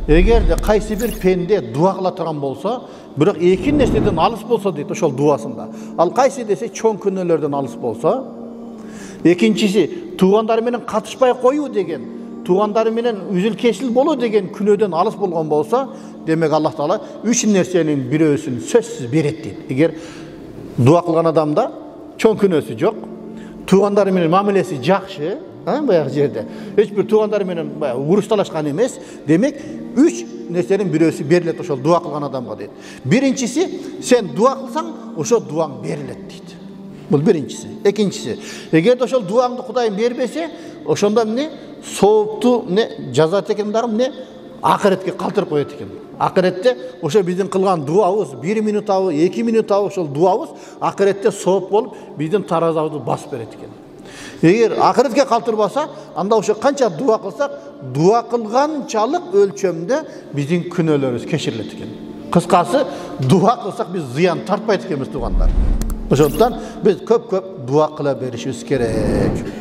Eğer de kaysi bir pende dua kıla turgan bolsa, biroq ekin nerseden alыс bolsa deydi ошол duasında. Al kaysi dese çoң күнөөлөрдөн alыс bolsa, ekинчиси туугандары менен катышпай коюу деген, туугандары менен үзүл-кесил болуу деген күнөөдөн алыс болгон болса, демек Аллах Таала үч нерсенин бирөөсүн сөзсүз берет дейт. Эгер дуа кылган адамда çoң күнөөсү жок, туугандары менен мамилеси жакшы, баягы жерде эч бир туугандары менен урушталашкан эмес, демек үч нерсенин бирөөсү берилет ошол дуа кылган адамга дейт. Биринчиси, сен дуа кылсаң, ошол дуаң берилет дейт. Бул биринчиси. Экинчиси, эгер ошол дуаңды Кудайым бербесе, ошондо эмне соопту не жазат экен дагы эмне акыретке калтырып коет экен. Акыретте ошо биздин кылган дуабыз 1 минут абы, 2 минут абы ошол дуабыз акыретте сооп болуп биздин таразабызды басып берет экен. Эгер акыретке калтырбаса, анда ошо канча дуа кылсак, дуа кылганчалык өлчөмдө биздин күнөөлөрүбүз кечирилет экен. Кыскасы, дуа кылсак биз зыян тартпайт экенбиз туугандар. Ошондуктан биз көп-көп дуа кыла беришибиз керек.